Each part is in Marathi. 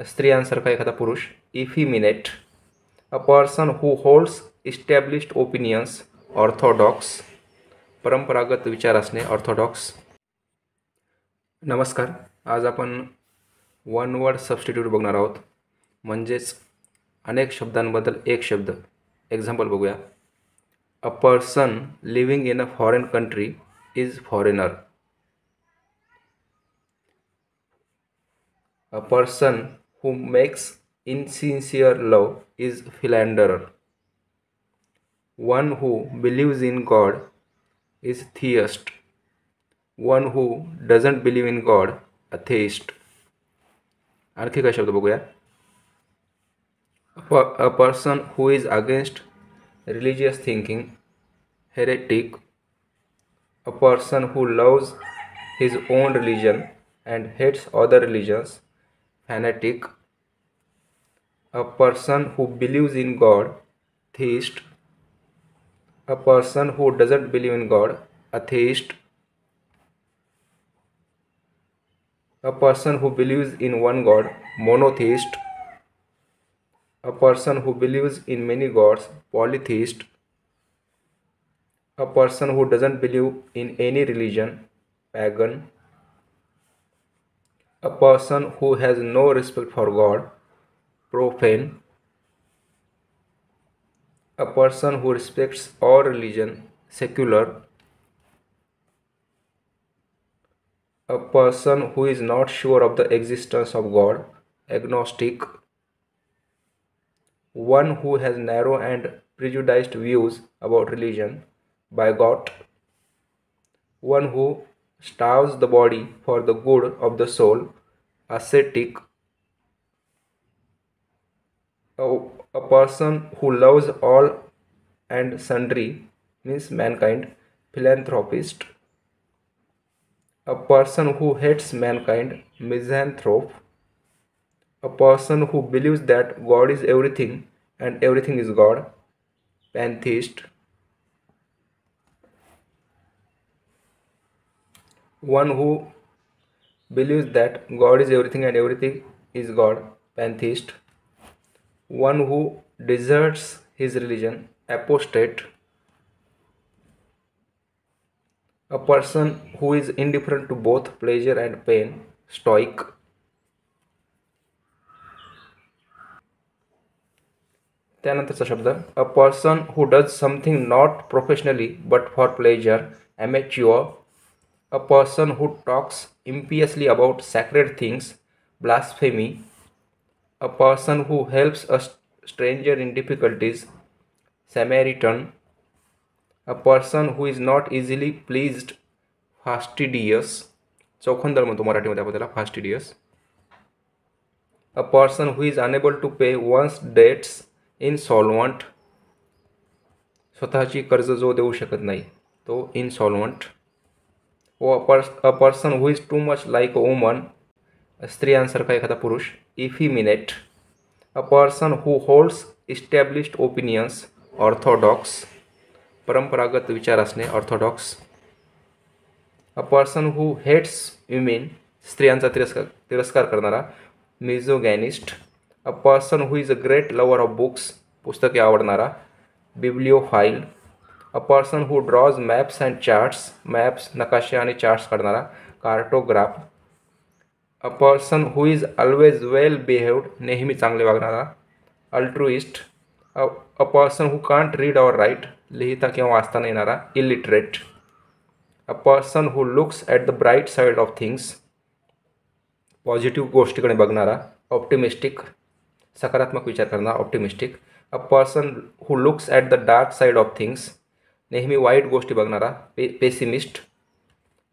स्त्रियांसारखा एखादा पुरुष. Effeminate, a person who holds established opinions. Orthodox, परंपरागत विचार असणे. ऑर्थोडॉक्स. नमस्कार. आज आपण वन वर्ड सबस्टिट्यूट बघणार आहोत, म्हणजेच अनेक शब्दांबद्दल एक शब्द. एक्झाम्पल बघूया. A person living in a foreign country is foreigner. A person who makes insincere love is philanderer. One who believes in God is theist. One who doesn't believe in God, atheist. आणखी काय शब्द बघूया. A person who is against religious thinking, heretic. A person who loves his own religion and hates other religions, fanatic. A person who believes in God, theist. A person who doesn't believe in God, atheist. A person who believes in one God, monotheist. A person who believes in many gods, polytheist. A person who doesn't believe in any religion, pagan. A person who has no respect for God, profane. A person who respects all religion, secular. A person who is not sure of the existence of God, agnostic. One who has narrow and prejudiced views about religion, bigot. One who starves the body for the good of the soul, ascetic. A person who loves all and sundry, means mankind, philanthropist. A person who hates mankind, misanthrope. A person who believes that God is everything and everything is God, pantheist. One who believes that God is everything and everything is God, pantheist. One who deserts his religion, apostate. A person who is indifferent to both pleasure and pain, stoic. त्यानंतरचा शब्द. A person who does something not professionally but for pleasure, amateur. A person who talks impiously about sacred things, blasphemy. A person who helps a stranger in difficulties, Samaritan. A person who is not easily pleased, fastidious. चौखंदर म्हणतो मराठीमध्ये आपण त्याला, fastidious. A person who is unable to pay one's debts, insolvent. स्वतःची कर्ज जो देऊ शकत नाही तो insolvent. A person who is too much like a woman, स्त्रियांसारखा एखादा पुरुष, effeminate. A person who holds established opinions, orthodox. परंपरागत विचार असणे, orthodox. A person who hates women, स्त्रियांचा तिरस्कार करणारा, misogynist. A person who is a great lover of books, पुस्तके आवडणारा, bibliophile. A person who draws maps and charts, maps नकाशे आणि चार्ट्स काढणारा, cartograph. A person who is always well behaved, नेहमी चांगले वागणारा, altruist. A person who can't read or write, लिहिता किंवा वाचता नाही येणारा, illiterate. A person who looks at the bright side of things, positive गोष्टीकडे बघणारा, ऑप्टिमिस्टिक, सकारात्मक विचार करणारा, optimistic. A person who looks at the dark side of things, नेहमी वाईट गोष्टी बघणारा, pessimist.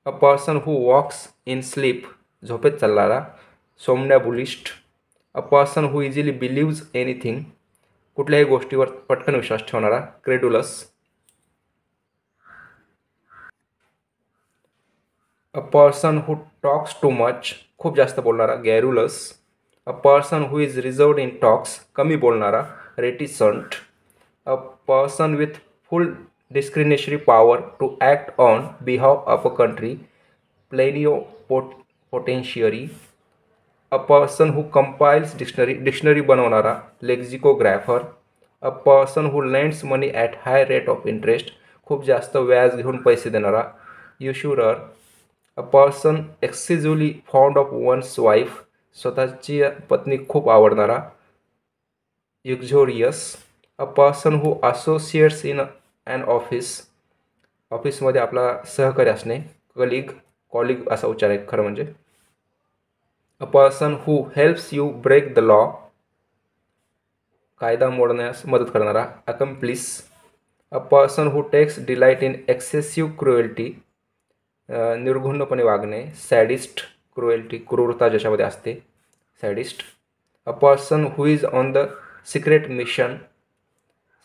A person who walks in sleep, झोपेत चालणारा, somnambulist. A person who easily believes anything, कुठल्याही गोष्टीवर पटकन विश्वास ठेवणारा, credulous. A person who talks too much, खूप जास्त बोलणारा, garrulous. A person who is reserved in talks, कमी बोलणारा, reticent. A person with full discretionary power to act on behalf of a country, plenipotentiary. A person who compiles dictionary बनवणारा, lexicographer. A person who lends money at high rate of interest, खूप जास्त व्याज घेऊन पैसे देणारा, usurer. A person exclusively fond of one's wife, स्वतःची पत्नी खूप आवडणारा, uxorious. A person who associates in an office, ऑफिसमध्ये आपला सहकारी असणे, कॉलिग असा उच्चार आहे खरं म्हणजे. A person who helps you break the law, कायदा मोडण्यास मदत करणारा, accomplice. A person who takes delight in excessive cruelty, निर्घुणपणे वागणे, सॅडिस्ट. क्रुएल्टी क्रूरता ज्याच्यामध्ये असते, sadist. A person who is on the secret mission,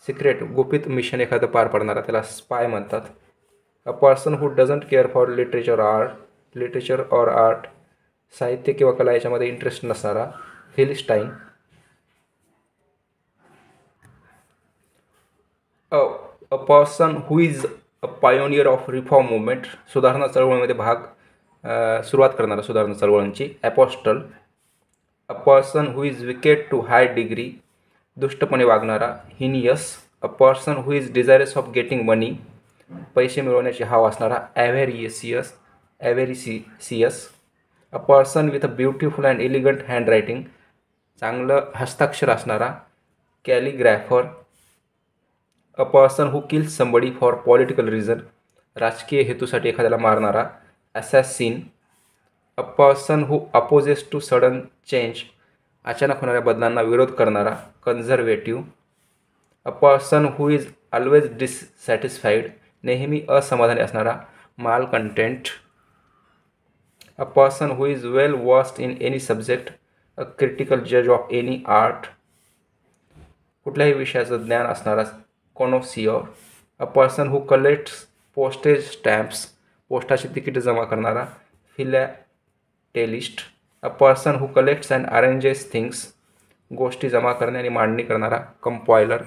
secret गुपित मिशन एखादं पार पडणारा, त्याला स्पाय म्हणतात. A person who doesn't care for literature or art, साहित्य किंवा कला याच्यामध्ये इंटरेस्ट नसणारा, philistine. A person who is a pioneer of reform movement, सुधारणा चळवळीमध्ये सुरुवात करणारा सुधारणा चळवळींची, apostle. A person who is wicked to high degree, दुष्टपणे वागणारा, heinous. A person who is desirous of getting money, पैसे मिळवण्याची हाव असणारा, avaricious. A person with a beautiful and elegant handwriting, चांगलं हस्ताक्षर असणारा, calligrapher. A person who kills somebody for political reason, राजकीय हेतूसाठी एखाद्याला मारणारा, assassin. A person who opposes to sudden change, अचानक होणाऱ्या बदलांना विरोध करणारा, conservative. A person who is always dissatisfied, नेहमी असमाधानी असणारा, malcontent. A person who is well versed in any subject, a critical जज ऑफ एनी आर्ट, कुठल्याही विषयाचं ज्ञान असणारा, connoisseur. A person who collects postage stamps, पोस्टाची तिकीट जमा करणारा, philatelist. A person who collects and arranges things, गोष्टी जमा करणे आणि मांडणी करणारा, compiler.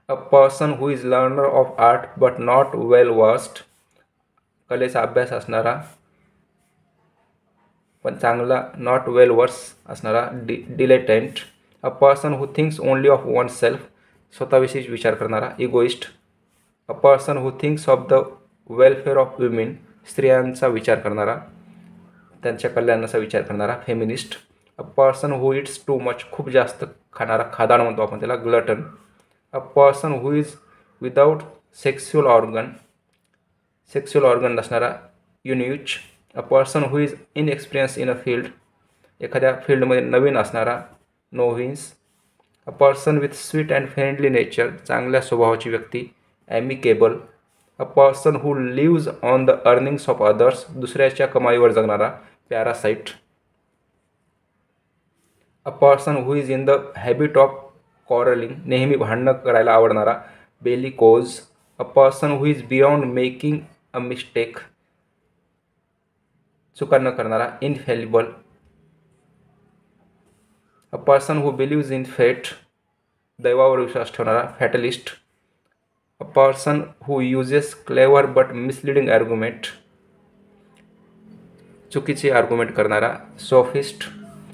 A person who is learner of art but not well versed, कलेचा अभ्यास असणारा पण चांगला नॉट वेल वर्स असणारा, dilettante. A person who thinks only of one self, स्वतःविषयीच विचार करणारा, egoist. A person who thinks of the welfare of women, स्त्रियांचा विचार करणारा, त्यांच्या कल्याणाचा विचार करणारा, feminist. A person who eats too much, खूप जास्त खाणारा, खादाड म्हणतो आपण त्याला, glutton. A person who is without sexual organ नसणारा, eunuch. A person who is inexperience in a field, एखाद्या फील्डमध्ये नवीन असणारा, novice. A person with sweet and friendly nature, चांगल्या स्वभावाची व्यक्ती, amicable. A person who lives on the earnings of others, दुसऱ्याच्या कमाईवर जगणारा, parasite. A person who is in the habit of quarrelling, नेहमी भांडणं करायला आवडणारा, bellicose. A person who is beyond making a mistake, चुका न करणारा, infallible. A person who believes in fate, दैवावर विश्वास ठेवणारा, fatalist. A person who uses clever but misleading argument, चुकीचे आर्ग्युमेंट करणारा, sophist.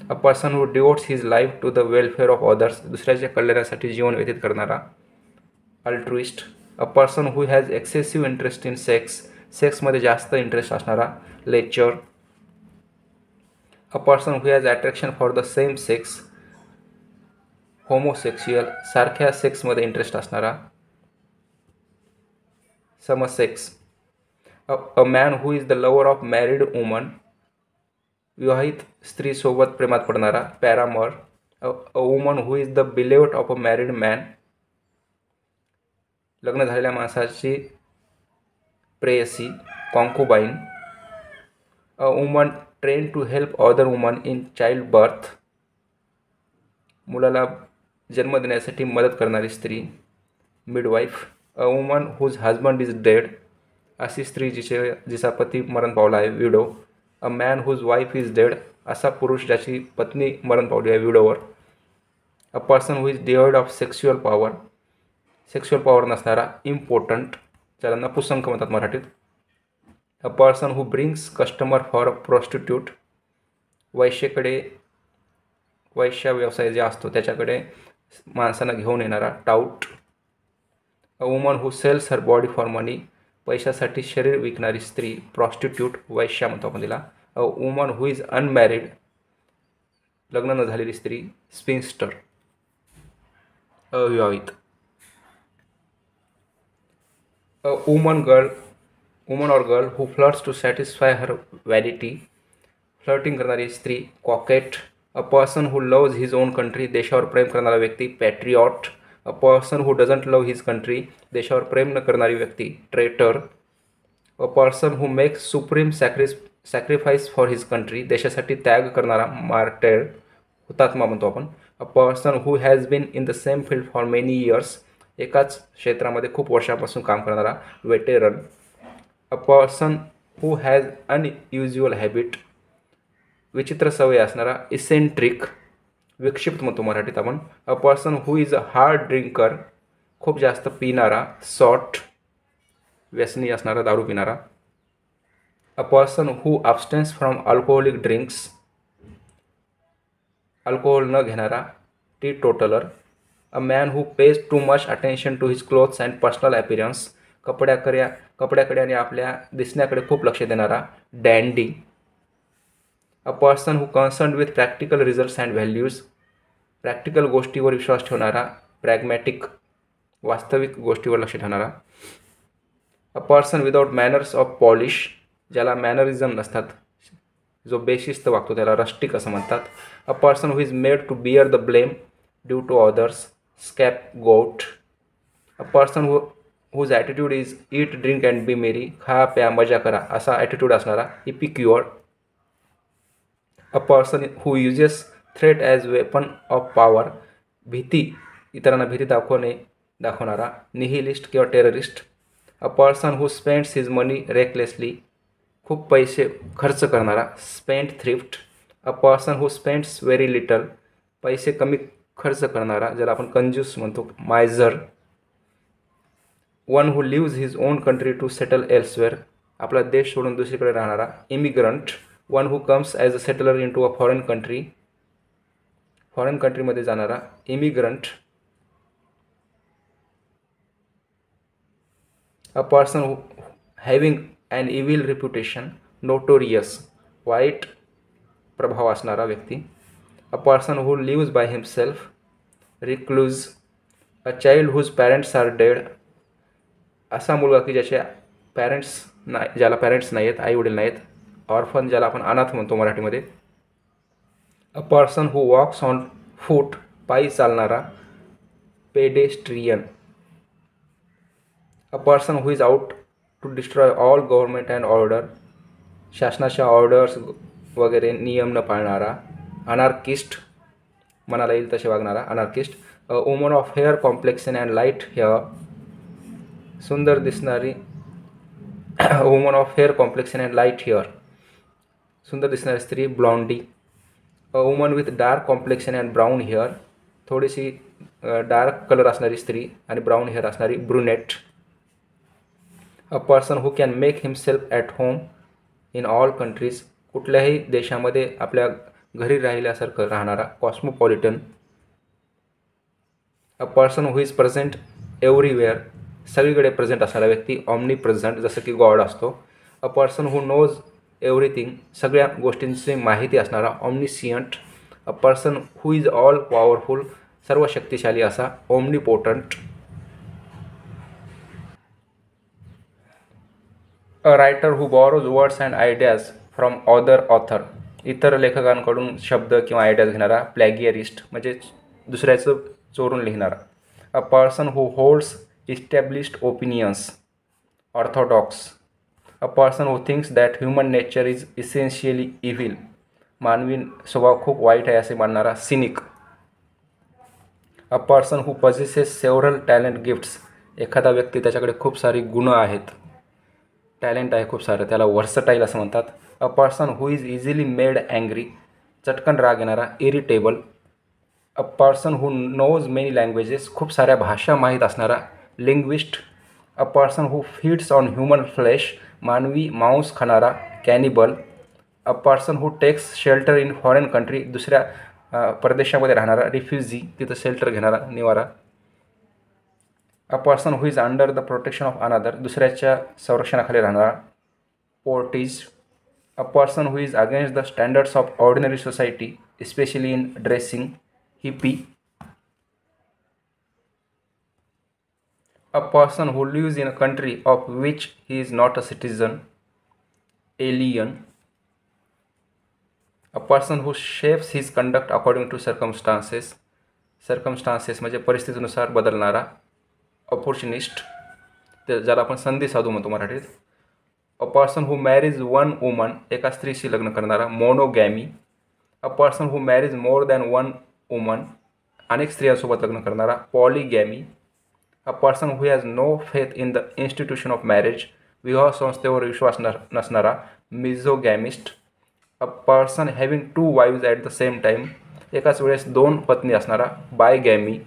A person who devotes his life to the welfare of others, दुसऱ्याच्या कल्याणासाठी जीवन व्यतीत करणारा, altruist. A person who has excessive interest in sex, सेक्समध्ये जास्त इंटरेस्ट असणारा, lecher. A person who has attraction for the same sex, homosexual, सारख्या सेक्समध्ये इंटरेस्ट असणारा, same sex. A man who is the lover of married woman, विवाहित स्त्रीसोबत प्रेमात पडणारा, paramour. A woman who is the beloved of a married man, लग्न झालेल्या माणसाची प्रेयसी, concubine. A woman train to help other woman in child birth, मुलाला जन्म देण्यासाठी मदत करणारी स्त्री, midwife. A woman whose husband is dead, अशी स्त्री जिचा पती मरण पावला आहे, widow. A man whose wife is dead, असा पुरुष ज्याची पत्नी मरण पावली आहे, widower. A person who is devoid of sexual power नसणारा, इम्पॉर्टंट, ज्याला नपुसंक म्हणतात मराठीत. A person who brings customer for a prostitute, वैश्येकडे वैश्य व्यवसाय जे असतो त्याच्याकडे माणसांना घेऊन येणारा tout. A woman who sells her body for money, पैशासाठी शरीर विकणारी स्त्री प्रॉस्टिट्यूट वैश्या म्हणतो आपण तिला. A woman who is unmarried, लग्न न झालेली स्त्री स्पिन्स्टर अविवाहित. A woman or girl who flirts to satisfy her vanity, flirting करणारी स्त्री coquette. A person who loves his own country, देशावर प्रेम करणारा व्यक्ती patriot. A person who doesn't love his country, देशावर प्रेम न करणारी व्यक्ती traitor. A person who makes supreme sacrifice for his country, देशासाठी त्याग करणारा मार्टेर, हुतात्मा म्हणतो आपण. A person who has been in the same field for many years, एकाच क्षेत्रामध्ये खूप वर्षापासून काम करणारा veteran. A person who has unusual habit, विचित्र सवय असणारा इसेंट्रिक, विक्षिप्त म्हणतो मराठीत आपण. A person who is a hard drinker, खूप जास्त पिणारा सॉट, व्यसनी असणारा, दारू पिणारा. A person who abstains from alcoholic drinks, alcohol न घेणारा teetotaller. A man who pays too much attention to his clothes and personal appearance, कपड्याकडे आणि आपल्या दिसण्याकडे खूप लक्ष देणारा dandy. A person who concern with practical results and values, practical गोष्टीवर विश्वास ठेवणारा प्रॅग्मॅटिक, वास्तविक गोष्टीवर लक्ष ठेवणारा. A person without manners of polish, ज्याला मॅनरिझम नसतात, जो बेशिस्त वागतो त्याला रस्टिक असं म्हणतात. A person who is made to bear the blame due to others scapegoat. A person whose attitude is eat drink and be merry, खा प्या मजा करा असा ॲटिट्यूड असणारा epicure. A person who uses threat as weapon of power, भीती, इतरांना भीती दाखवणारा निहिलिस्ट किंवा terrorist. A person who spends his money recklessly, खूप पैसे खर्च करणारा spendthrift. A person who spends very little, पैसे कमी खर्च करणारा, ज्याला आपण कंजूस म्हणतो, miser. One who leaves his own country to settle elsewhere, आपला देश सोडून दुसरीकडे राहणारा immigrant. One who comes as a settler in to a foreign कंट्रीमध्ये जाणारा immigrant. A person who having an evil reputation, notorious, वाईट प्रभाव असणारा व्यक्ती. A person who lives by himself, recluse. A child whose parents are dead, असा मुलगा की ज्याला पॅरेंट्स नाही आहेत, आई वडील नाहीत, ऑर्फन, ज्याला आपण अनाथ म्हणतो मराठीमध्ये. A person who walks on foot, पायी चालणारा pedestrian. A person who is out to destroy all government and order, शासनाच्या ऑर्डर्स वगैरे नियम न पाळणारा अनार्किस्ट, मनाला येईल तसे वागणारा anarchist. A woman of hair complexion and light hair, सुंदर दिसणारी woman of hair complexion and light hair, सुंदर दिसणारी स्त्री blondie. A woman with dark complexion and brown hair, थोडीशी डार्क कलर असणारी स्त्री आणि ब्राऊन हेअर असणारी brunette. A person who can make himself at home in all countries, कुठल्याही देशामध्ये आपल्या घरी राहिल्यासारखं राहणारा cosmopolitan. A person who is present everywhere, सगळीकडे प्रेझेंट असणारा व्यक्ती ऑमनी प्रेझेंट, जसं की गॉड असतो. A person who knows everything, सगळ्या गोष्टींची माहिती असणारा omniscient. A person who is all powerful, सर्व शक्तिशाली असा omnipotent. A writer who borrows words and ideas from other author, इतर लेखकांकडून शब्द किंवा आयडियाज घेणारा प्लॅगियरिस्ट, म्हणजे दुसऱ्याचं चोरून लिहिणारा. A person who holds established opinions, orthodox. A person who thinks that human nature is essentially evil, मानवी स्वभाव खूप वाईट आहे असे मानणारा cynic. A person who possesses several talent gifts, एखादा व्यक्ती त्याच्याकडे खूप सारी गुणं आहेत, टॅलेंट आहे खूप सारं, त्याला व्हर्सटाईल असं म्हणतात. A person who is easily made angry, चटकन राग येणारा irritable. A person who knows many languages, खूप साऱ्या भाषा माहीत असणारा linguist. A person who feeds on human flesh, मानवी मांस खाणारा cannibal. A person who takes shelter in foreign country, दुसऱ्या परदेशामध्ये राहणारा, रिफ्युजी, तिथं शेल्टर घेणारा, निवारा. A person who is under the protection of another, दुसऱ्याच्या संरक्षणाखाली राहणारा, पोर्टीज. A person who is against the standards of ordinary society, especially in dressing, hippie. A person who lives in a country of which he is not a citizen, alien. A person who shapes his conduct according to circumstances, circumstances म्हणजे परिस्थितीनुसार बदलणारा, ऑपॉर्च्युनिस्ट, ते ज्याला आपण संधी साधू म्हणतो मराठीत. A person who marries one woman, एका स्त्रीशी लग्न करणारा, monogamy. A person who marries more than one woman, अनेक स्त्रियांसोबत लग्न करणारा, polygamy. A person who has no faith in the institution of marriage, विवाह संस्थेवर विश्वास नसणारा, misogamist. A person having two wives at the same time, एकाच वेळेस दोन पत्नी असणारा, बायगॅमी.